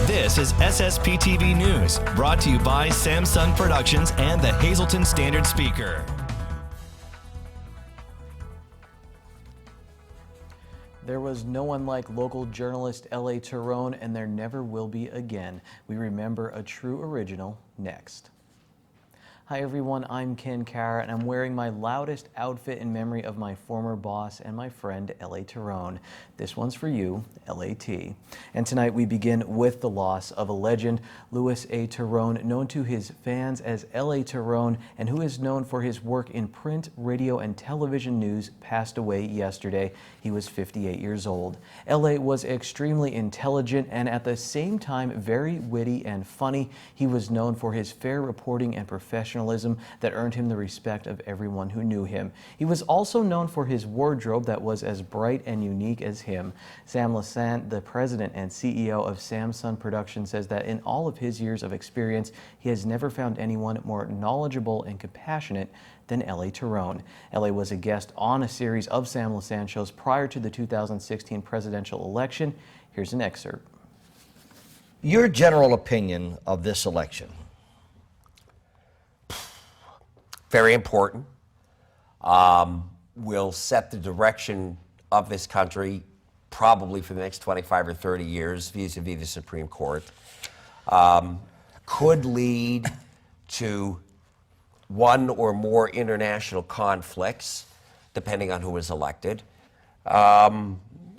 This is SSPTV News, brought to you by Samsung Productions and the Hazleton Standard Speaker. There was no one like local journalist L.A. Tyrone, and there never will be again. We remember a true original next. Hi everyone, I'm Ken Kara, and I'm wearing my loudest outfit in memory of my former boss and my friend L.A. Tyrone. This one's for you, LAT. And tonight we begin with the loss of a legend, Louis A. Tyrone, known to his fans as L.A. Tyrone, and who is known for his work in print, radio, and television news, passed away yesterday. He was 58 years old. L.A. was extremely intelligent and at the same time very witty and funny. He was known for his fair reporting and professionalism that earned him the respect of everyone who knew him. He was also known for his wardrobe that was as bright and unique as him. Sam Lassant, the president and CEO of Samsung Productions, says that in all of his years of experience, he has never found anyone more knowledgeable and compassionate than L.A. Tyrone. L.A. was a guest on a series of Sam Lassant shows prior to the 2016 presidential election. Here's an excerpt. Your general opinion of this election? Very important. Will set the direction of this country probably for the next 25 or 30 years vis-a-vis the Supreme Court. Could lead to one or more international conflicts, depending on who is elected.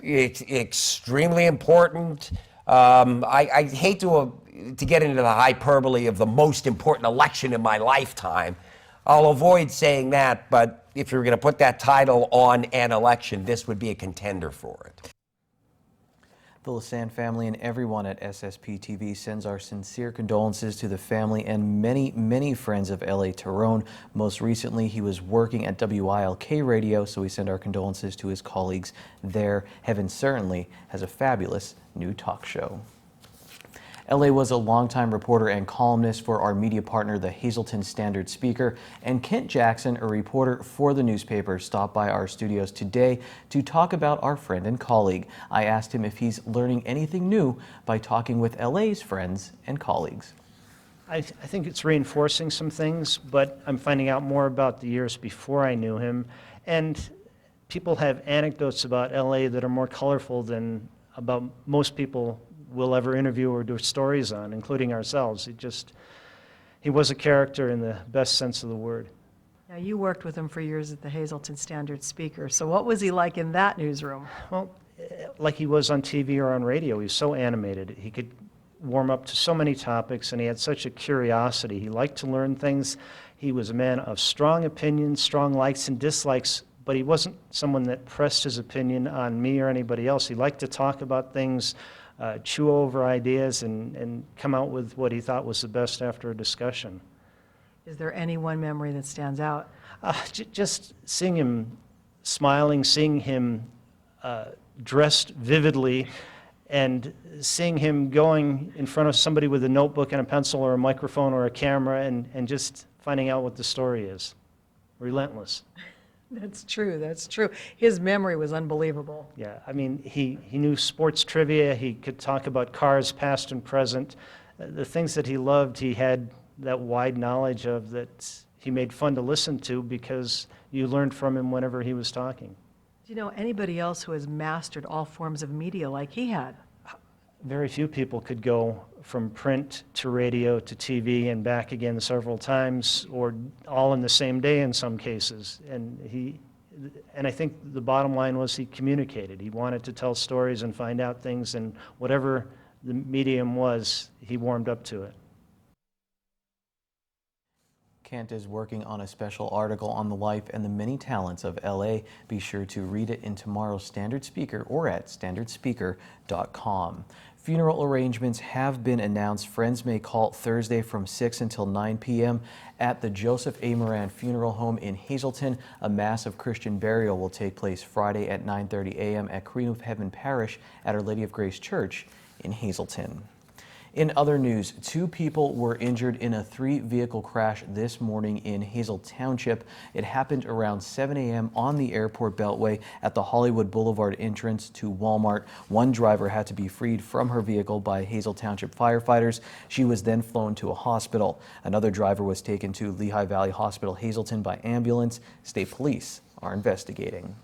It's extremely important. I hate to get into the hyperbole of the most important election in my lifetime. I'll avoid saying that, but if you're going to put that title on an election, this would be a contender for it. The Lassant family and everyone at SSPTV sends our sincere condolences to the family and many, many friends of L.A. Tyrone. Most recently, he was working at WILK Radio, so we send our condolences to his colleagues there. Heaven certainly has a fabulous new talk show. L.A. was a longtime reporter and columnist for our media partner, the Hazleton Standard Speaker, and Kent Jackson, a reporter for the newspaper, stopped by our studios today to talk about our friend and colleague. I asked him if he's learning anything new by talking with L.A.'s friends and colleagues. I think it's reinforcing some things, but I'm finding out more about the years before I knew him, and people have anecdotes about L.A. that are more colorful than about most people will ever interview or do stories on, including ourselves. He was a character in the best sense of the word. Now, you worked with him for years at the Hazleton Standard Speaker, so what was he like in that newsroom? Well, like he was on TV or on radio, he was so animated. He could warm up to so many topics, and he had such a curiosity. He liked to learn things. He was a man of strong opinions, strong likes and dislikes, but he wasn't someone that pressed his opinion on me or anybody else. He liked to talk about things, chew over ideas, and come out with what he thought was the best after a discussion. Is there any one memory that stands out? Just seeing him smiling, seeing him dressed vividly, and seeing him going in front of somebody with a notebook and a pencil or a microphone or a camera and just finding out what the story is. Relentless. That's true, that's true. His memory was unbelievable. Yeah, I mean, he knew sports trivia, he could talk about cars past and present. The things that he loved, he had that wide knowledge of that he made fun to listen to because you learned from him whenever he was talking. Do you know anybody else who has mastered all forms of media like he had? Very few people could go from print to radio to TV and back again several times, or all in the same day in some cases. And I think the bottom line was he communicated. He wanted to tell stories and find out things, and whatever the medium was, he warmed up to it. Kent is working on a special article on the life and the many talents of L.A. Be sure to read it in tomorrow's Standard Speaker or at standardspeaker.com. Funeral arrangements have been announced. Friends may call Thursday from 6 until 9 p.m. at the Joseph A. Moran Funeral Home in Hazleton. A mass of Christian burial will take place Friday at 9:30 a.m. at Queen of Heaven Parish at Our Lady of Grace Church in Hazleton. In other news, 2 people were injured in a 3-vehicle crash this morning in Hazel Township. It happened around 7 a.m. on the airport beltway at the Hollywood Boulevard entrance to Walmart. One driver had to be freed from her vehicle by Hazel Township firefighters. She was then flown to a hospital. Another driver was taken to Lehigh Valley Hospital Hazleton by ambulance. State police are investigating.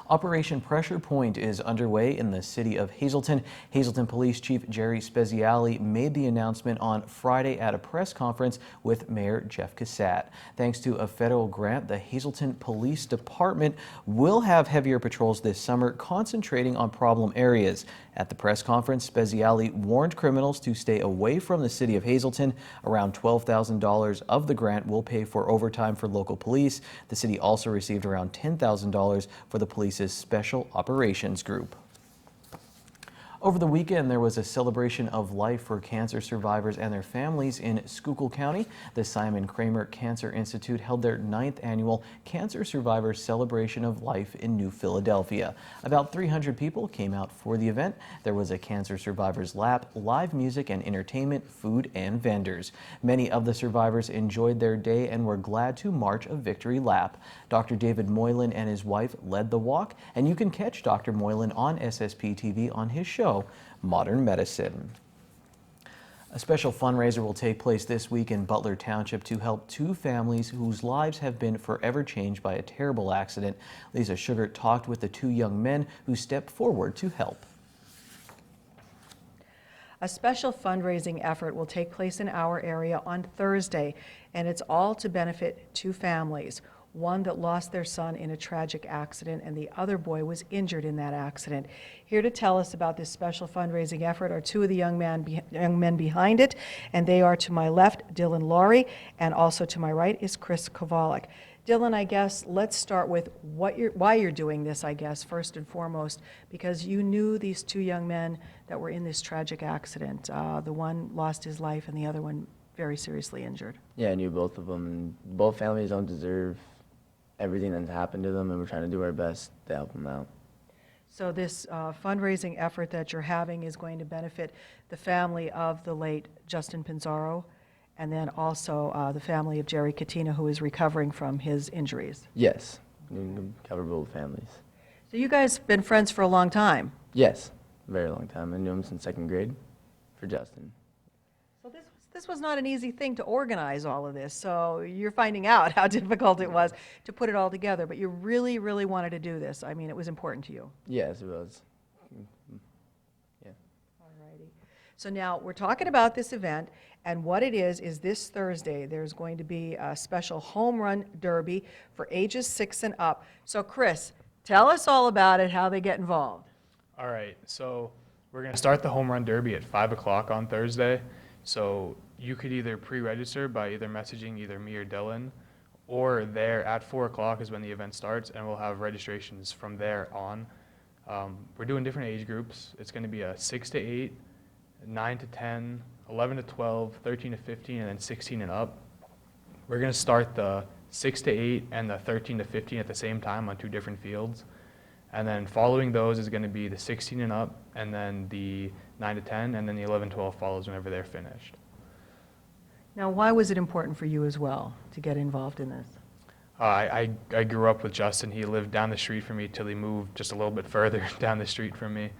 Operation Pressure Point is underway in the city of Hazleton. Hazleton Police Chief Jerry Speziale made the announcement on Friday at a press conference with Mayor Jeff Cassatt. Thanks to a federal grant, the Hazleton Police Department will have heavier patrols this summer, concentrating on problem areas. At the press conference, Speziale warned criminals to stay away from the city of Hazleton. Around $12,000 of the grant will pay for overtime for local police. The city also received around $10,000 for the police's Special Operations Group. Over the weekend, there was a celebration of life for cancer survivors and their families in Schuylkill County. The Simon Kramer Cancer Institute held their 9th annual Cancer Survivors Celebration of Life in New Philadelphia. About 300 people came out for the event. There was a Cancer Survivors Lap, live music and entertainment, food and vendors. Many of the survivors enjoyed their day and were glad to march a victory lap. Dr. David Moylan and his wife led the walk, and you can catch Dr. Moylan on SSPTV on his show, Modern Medicine. A special fundraiser will take place this week in Butler Township to help 2 families whose lives have been forever changed by a terrible accident. Lisa Sugart talked with the 2 young men who stepped forward to help. A special fundraising effort will take place in our area on Thursday, and it's all to benefit 2 families. One that lost their son in a tragic accident, and the other boy was injured in that accident. Here to tell us about this special fundraising effort are 2 of the young men behind it, and they are to my left, Dylan Laurie, and also to my right is Chris Kovalik. Dylan, I guess let's start with why you're doing this, I guess, first and foremost, because you knew these 2 young men that were in this tragic accident. The one lost his life and the other one very seriously injured. Yeah, I knew both of them. Both families don't deserve everything that's happened to them, and we're trying to do our best to help them out. So this fundraising effort that you're having is going to benefit the family of the late Justin Pinzaro, and then also the family of Jerry Katina, who is recovering from his injuries. Yes, we can cover both families. So you guys have been friends for a long time. Yes, a very long time. I knew him since 2nd grade for Justin. So this was not an easy thing to organize all of this. So you're finding out how difficult it was to put it all together, but you really, really wanted to do this. I mean, it was important to you. Yes, it was. Yeah. Alrighty. So now we're talking about this event, and what it is this Thursday. There's going to be a special home run derby for ages 6 and up. So Chris, tell us all about it, how they get involved. All right, so we're going to start the home run derby at 5 o'clock on Thursday. So you could either pre-register by either messaging either me or Dylan, or there at 4 o'clock is when the event starts, and we'll have registrations from there on. We're doing different age groups. It's going to be a 6 to 8, 9 to 10, 11 to 12, 13 to 15, and then 16 and up. We're going to start the 6 to 8 and the 13 to 15 at the same time on 2 different fields. And then following those is going to be the 16 and up, and then the 9 to 10, and then the 11, 12 follows whenever they're finished. Now, why was it important for you as well to get involved in this? I grew up with Justin. He lived down the street from me till he moved just a little bit further down the street from me.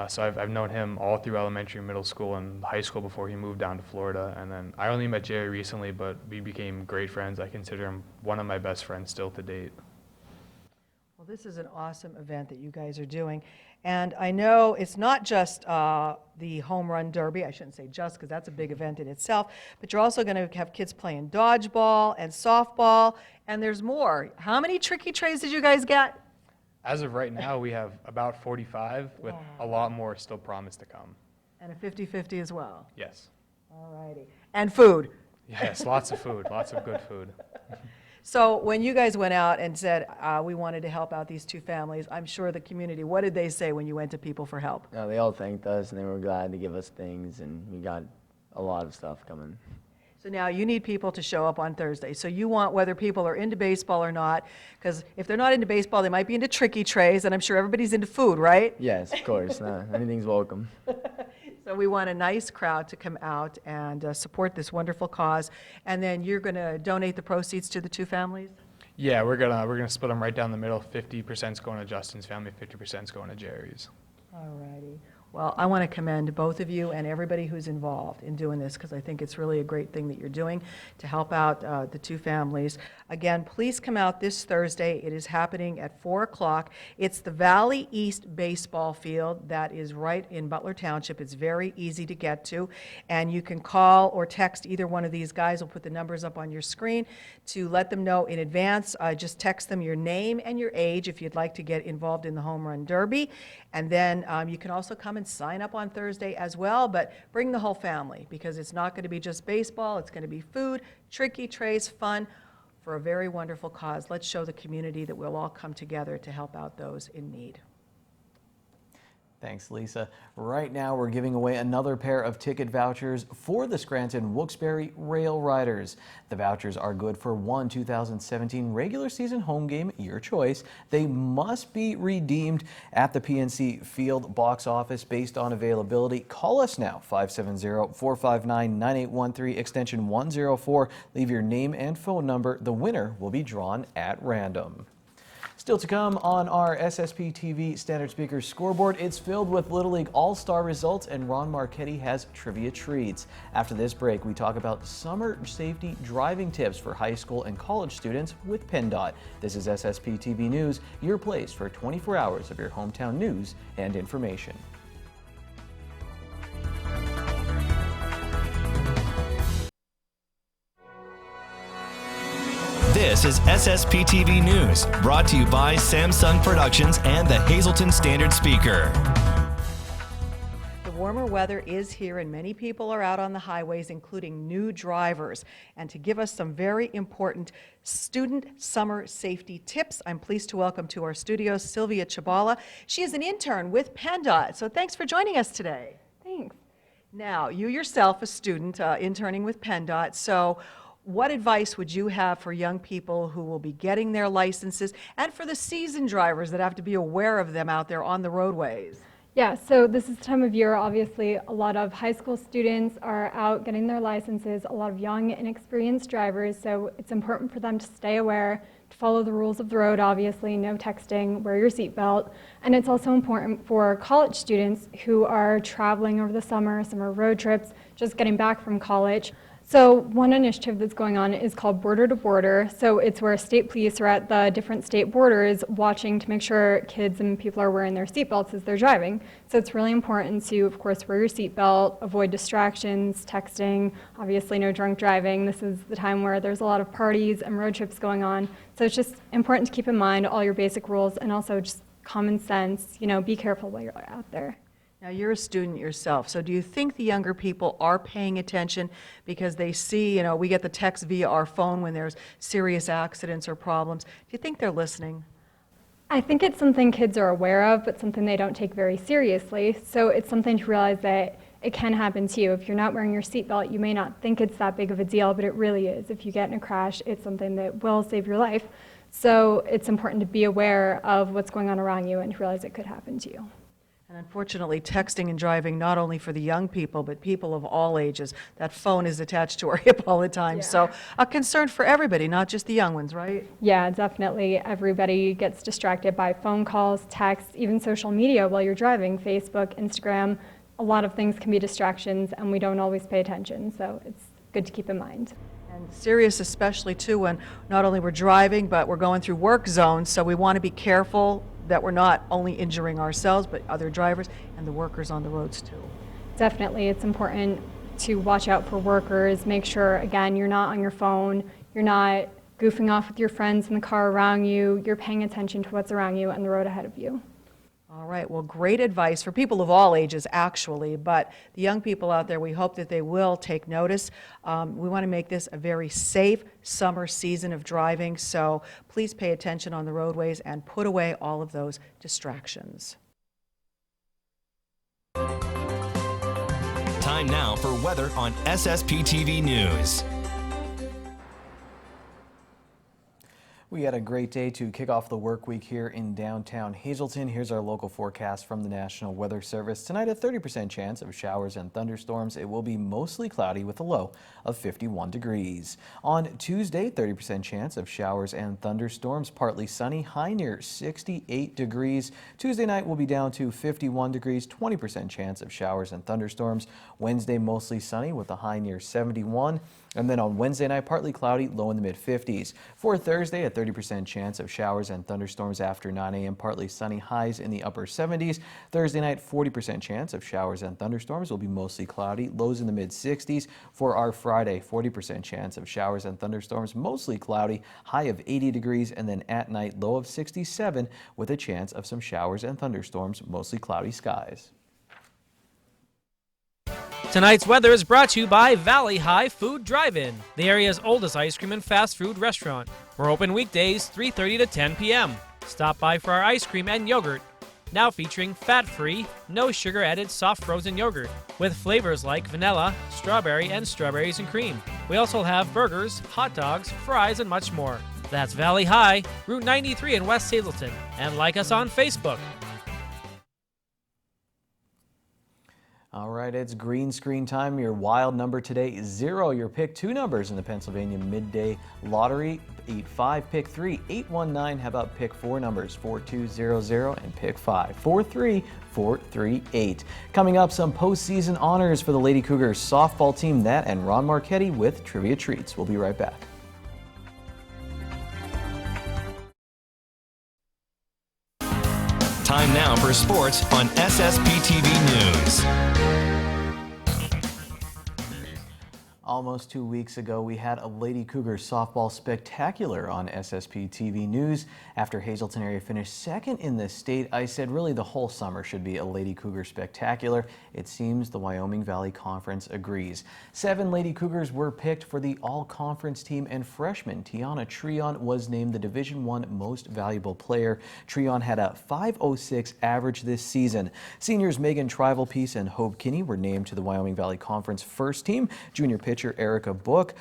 So I've known him all through elementary, middle school, and high school before he moved down to Florida. And then I only met Jerry recently, but we became great friends. I consider him one of my best friends still to date. Well, this is an awesome event that you guys are doing. And I know it's not just the home run derby. I shouldn't say just, because that's a big event in itself. But you're also going to have kids playing dodgeball and softball. And there's more. How many tricky trays did you guys get? As of right now, we have about 45, with a lot more still promised to come. And a 50-50 as well. Yes. All righty. And food. Yes, lots of food, lots of good food. So when you guys went out and said, we wanted to help out these 2 families, I'm sure the community, what did they say when you went to people for help? They all thanked us, and they were glad to give us things, and we got a lot of stuff coming. So now you need people to show up on Thursday. So you want whether people are into baseball or not, because if they're not into baseball, they might be into tricky trays, and I'm sure everybody's into food, right? Yes, of course. Anything's welcome. So we want a nice crowd to come out and support this wonderful cause. And then you're going to donate the proceeds to the two families? Yeah, we're gonna split them right down the middle. 50% is going to Justin's family, 50% is going to Jerry's. All righty. Well, I want to commend both of you and everybody who's involved in doing this, because I think it's really a great thing that you're doing to help out the two families. Again, please come out this Thursday. It is happening at 4 o'clock. It's the Valley East Baseball Field that is right in Butler Township. It's very easy to get to, and you can call or text either one of these guys. We'll put the numbers up on your screen to let them know in advance. Just text them your name and your age if you'd like to get involved in the Home Run Derby. And then you can also come and sign up on Thursday as well, but bring the whole family, because it's not going to be just baseball. It's going to be food, tricky trays, fun, for a very wonderful cause. Let's show the community that we'll all come together to help out those in need. Thanks, Lisa. Right now, we're giving away another pair of ticket vouchers for the Scranton Wilkes-Barre Rail Riders. The vouchers are good for one 2017 regular season home game, your choice. They must be redeemed at the PNC Field box office based on availability. Call us now, 570-459-9813, extension 104. Leave your name and phone number. The winner will be drawn at random. Still to come on our SSPTV Standard Speaker scoreboard, it's filled with Little League All-Star results, and Ron Marchetti has trivia treats. After this break, we talk about summer safety driving tips for high school and college students with PennDOT. This is SSPTV News, your place for 24 hours of your hometown news and information. This is SSPTV News, brought to you by Samsung Productions and the Hazleton Standard Speaker. The warmer weather is here, and many people are out on the highways, including new drivers. And to give us some very important student summer safety tips, I'm pleased to welcome to our studio Sylvia Chabala. She is an intern with PennDOT, so thanks for joining us today. Thanks. Now, you yourself a student interning with PennDOT, so what advice would you have for young people who will be getting their licenses, and for the seasoned drivers that have to be aware of them out there on the roadways? Yeah, so this is the time of year, obviously, a lot of high school students are out getting their licenses, a lot of young, inexperienced drivers, so it's important for them to stay aware, to follow the rules of the road, obviously, no texting, wear your seatbelt, and it's also important for college students who are traveling over the summer road trips, just getting back from college. So one initiative that's going on is called Border to Border. So it's where state police are at the different state borders watching to make sure kids and people are wearing their seatbelts as they're driving. So it's really important to, of course, wear your seatbelt, avoid distractions, texting, obviously no drunk driving. This is the time where there's a lot of parties and road trips going on. So it's just important to keep in mind all your basic rules, and also just common sense, be careful while you're out there. Now, you're a student yourself, so do you think the younger people are paying attention because they see, we get the text via our phone when there's serious accidents or problems? Do you think they're listening? I think it's something kids are aware of, but something they don't take very seriously. So it's something to realize that it can happen to you. If you're not wearing your seatbelt, you may not think it's that big of a deal, but it really is. If you get in a crash, it's something that will save your life. So it's important to be aware of what's going on around you and to realize it could happen to you. And unfortunately, texting and driving, not only for the young people, but people of all ages, that phone is attached to our hip all the time. Yeah. So a concern for everybody, not just the young ones, right? Yeah, definitely. Everybody gets distracted by phone calls, texts, even social media while you're driving, Facebook, Instagram. A lot of things can be distractions, and we don't always pay attention. So it's good to keep in mind. And serious, especially too, when not only we're driving, but we're going through work zones. So we want to be careful that we're not only injuring ourselves, but other drivers and the workers on the roads too. Definitely, it's important to watch out for workers. Make sure, again, you're not on your phone, you're not goofing off with your friends in the car around you, you're paying attention to what's around you and the road ahead of you. All right, well, great advice for people of all ages, actually, but the young people out there, we hope that they will take notice. We want to make this a very safe summer season of driving, so please pay attention on the roadways and put away all of those distractions. Time now for weather on SSPTV News. We had a great day to kick off the work week here in downtown Hazleton. Here's our local forecast from the National Weather Service. Tonight, a 30% chance of showers and thunderstorms. It will be mostly cloudy with a low of 51 degrees. On Tuesday, 30% chance of showers and thunderstorms, partly sunny, high near 68 degrees. Tuesday night will be down to 51 degrees, 20% chance of showers and thunderstorms. Wednesday, mostly sunny with a high near 71. And then on Wednesday night, partly cloudy, low in the mid-50s. For Thursday, a 30% chance of showers and thunderstorms after 9 a.m., partly sunny, highs in the upper 70s. Thursday night, 40% chance of showers and thunderstorms, will be mostly cloudy, lows in the mid-60s. For our Friday, 40% chance of showers and thunderstorms, mostly cloudy, high of 80 degrees, and then at night, low of 67 with a chance of some showers and thunderstorms, mostly cloudy skies. Tonight's weather is brought to you by Valley High Food Drive-In, the area's oldest ice cream and fast food restaurant. We're open weekdays 3:30 to 10 p.m. Stop by for our ice cream and yogurt, now featuring fat-free, no sugar-added soft frozen yogurt with flavors like vanilla, strawberry, and strawberries and cream. We also have burgers, hot dogs, fries, and much more. That's Valley High, Route 93 in West Hazleton, and like us on Facebook. All right, it's green screen time. Your wild number today is 0. Your pick 2 numbers in the Pennsylvania Midday Lottery. 85, pick 3, 819. How about pick 4 numbers? 4200 and pick 5, 43438. Coming up, some postseason honors for the Lady Cougars softball team. That and Ron Marchetti with Trivia Treats. We'll be right back. Time now for sports on SSPTV News. Almost 2 weeks ago, we had a Lady Cougars softball spectacular on SSPTV News. After Hazleton area finished second in the state, I said really the whole summer should be a Lady Cougar spectacular. It seems the Wyoming Valley Conference agrees. 7 Lady Cougars were picked for the all-conference team, and freshman Tiana Treon was named the Division I Most Valuable Player. Treon had a .506 average this season. Seniors Megan Trivalpiece and Hope Kinney were named to the Wyoming Valley Conference first team. Junior pitcher Erica Book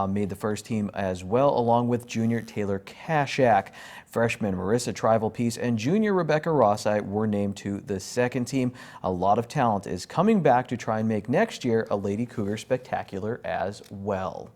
made the first team as well, along with junior Taylor Kashak. Freshman Marissa Trivalpiece and junior Rebecca Rossi were named to the second team. A lot of talent is coming back to try and make next year a Lady Cougar spectacular as well.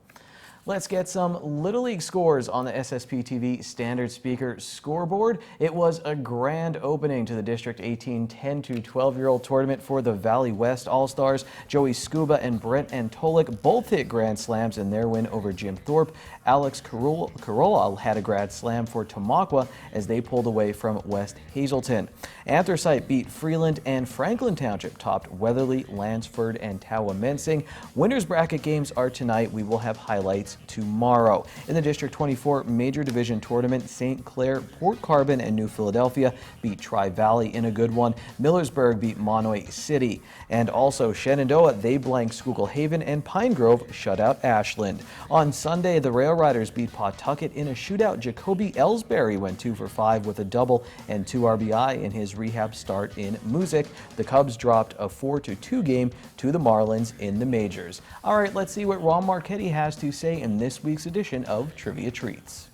Let's get some Little League scores on the SSPTV standard speaker scoreboard. It was a grand opening to the District 18 10 to 12-year-old tournament for the Valley West All-Stars. Joey Scuba and Brent Antolik both hit grand slams in their win over Jim Thorpe. Alex Carolla had a grand slam for Tamaqua as they pulled away from West Hazleton. Anthracite beat Freeland, and Franklin Township topped Weatherly, Lansford, and Towamensing. Winners bracket games are tonight. We will have highlights tomorrow. In the District 24 Major Division Tournament, St. Clair, Port Carbon, and New Philadelphia beat Tri-Valley in a good one. Millersburg beat Monoy City. And also Shenandoah, they blanked Schuylkill Haven, and Pine Grove shut out Ashland. On Sunday, the Rail Riders beat Pawtucket in a shootout. Jacoby Ellsbury went 2 for 5 with a double and 2 RBI in his rehab start in Music. The Cubs dropped a 4-2 game to the Marlins in the majors. All right, let's see what Ron Marchetti has to say in this week's edition of Trivia Treats.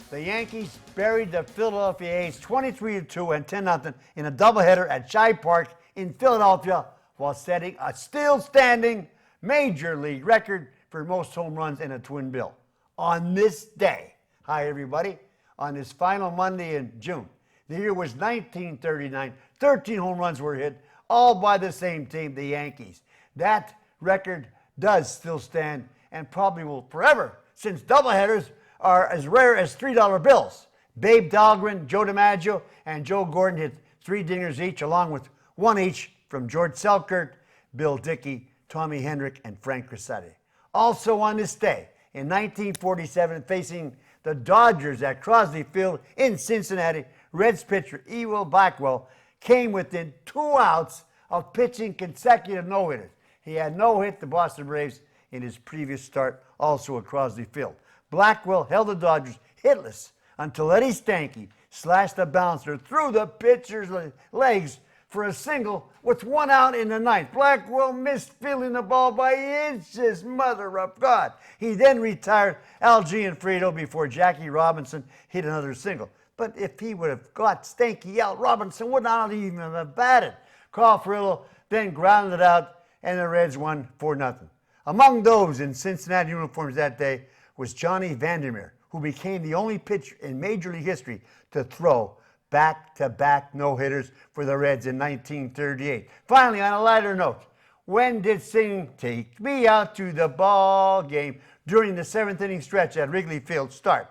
The Yankees buried the Philadelphia A's 23-2 and 10-0 in a doubleheader at Shibe Park in Philadelphia, while setting a still-standing Major League record for most home runs in a twin bill. On this day, hi everybody, on this final Monday in June, the year was 1939. 13 home runs were hit, all by the same team, the Yankees. That record does still stand and probably will forever, since doubleheaders are as rare as $3 bills. Babe Dahlgren, Joe DiMaggio, and Joe Gordon hit 3 dingers each, along with 1 each from George Selkirk, Bill Dickey, Tommy Hendrick, and Frank Crissetti. Also on this day, in 1947, facing the Dodgers at Crosley Field in Cincinnati, Reds pitcher Ewell Blackwell came within 2 outs of pitching consecutive no-hitters. He had no-hit the Boston Braves in his previous start, also at Crosley Field. Blackwell held the Dodgers hitless until Eddie Stanky slashed the bouncer through the pitcher's legs for a single with 1 out in the ninth. Blackwell missed fielding the ball by inches, mother of God. He then retired Al Gianfrido before Jackie Robinson hit another single. But if he would have got Stanky out, Robinson would not even have batted. Carl Furillo then grounded out, and the Reds won 4-0. Among those in Cincinnati uniforms that day was Johnny Vandermeer, who became the only pitcher in Major League history to throw back-to-back no-hitters for the Reds in 1938. Finally, on a lighter note, when did singing "Take Me Out to the Ball Game" during the 7th inning stretch at Wrigley Field start?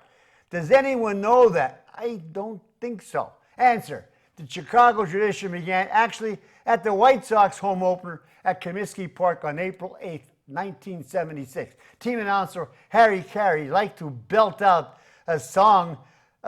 Does anyone know that? I don't think so. Answer: the Chicago tradition began actually at the White Sox home opener at Comiskey Park on April 8, 1976. Team announcer Harry Carey liked to belt out a song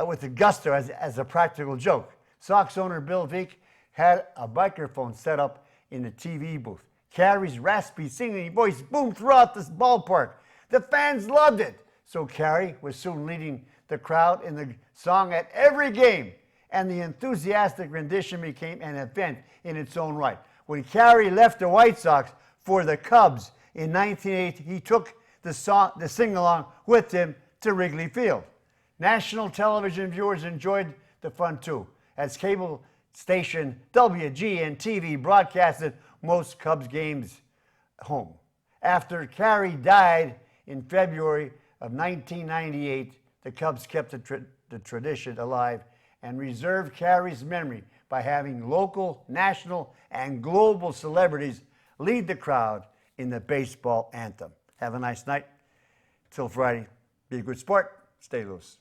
with the gusto as a practical joke. Sox owner Bill Veeck had a microphone set up in the TV booth. Carey's raspy singing voice boomed throughout this ballpark. The fans loved it, so Carey was soon leading the crowd in the song at every game, and the enthusiastic rendition became an event in its own right. When Carey left the White Sox for the Cubs in 1980, he took the sing-along with him to Wrigley Field. National television viewers enjoyed the fun too, as cable station WGN-TV broadcasted most Cubs games home. After Carey died in February of 1998, the Cubs kept the tradition alive and reserved Carey's memory by having local, national, and global celebrities lead the crowd in the baseball anthem. Have a nice night. Till Friday, be a good sport. Stay loose.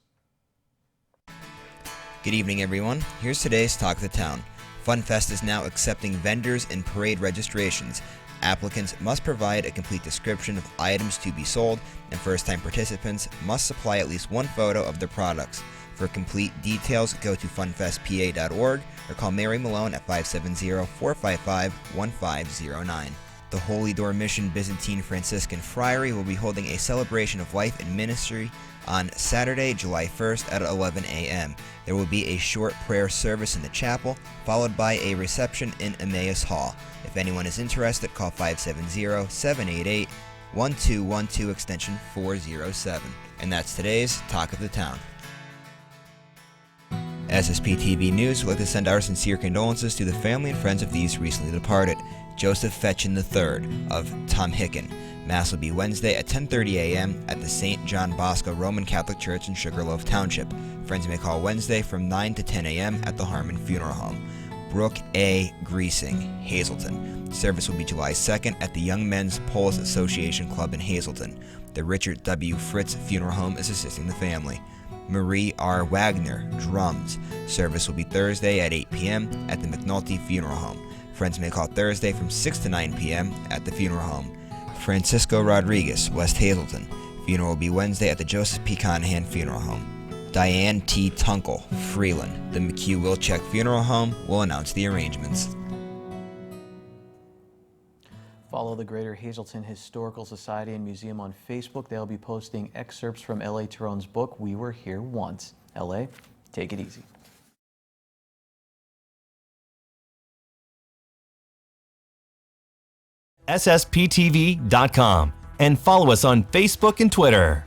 Good evening, everyone. Here's today's Talk of the Town. FunFest is now accepting vendors and parade registrations. Applicants must provide a complete description of items to be sold, and first-time participants must supply at least one photo of their products. For complete details, go to funfestpa.org or call Mary Malone at 570-455-1509. The Holy Door Mission Byzantine Franciscan Friary will be holding a celebration of life and ministry on Saturday, July 1st at 11 a.m. There will be a short prayer service in the chapel, followed by a reception in Emmaus Hall. If anyone is interested, call 570-788-1212 extension 407. And that's today's Talk of the Town. SSPTV News would like to send our sincere condolences to the family and friends of these recently departed. Joseph Fetchin III of Tom Hicken. Mass will be Wednesday at 10:30 a.m. at the St. John Bosco Roman Catholic Church in Sugarloaf Township. Friends may call Wednesday from 9 to 10 a.m. at the Harmon Funeral Home. Brooke A. Greasing, Hazleton. Service will be July 2nd at the Young Men's Polis Association Club in Hazleton. The Richard W. Fritz Funeral Home is assisting the family. Marie R. Wagner, drums. Service will be Thursday at 8 p.m. at the McNulty Funeral Home. Friends may call Thursday from 6 to 9 p.m. at the funeral home. Francisco Rodriguez, West Hazleton. Funeral will be Wednesday at the Joseph P. Conahan Funeral Home. Diane T. Tunkel, Freeland. The McHugh Wilczek Funeral Home will announce the arrangements. Follow the Greater Hazleton Historical Society and Museum on Facebook. They'll be posting excerpts from L.A. Tyrone's book, We Were Here Once. L.A., take it easy. SSPTV.com and follow us on Facebook and Twitter.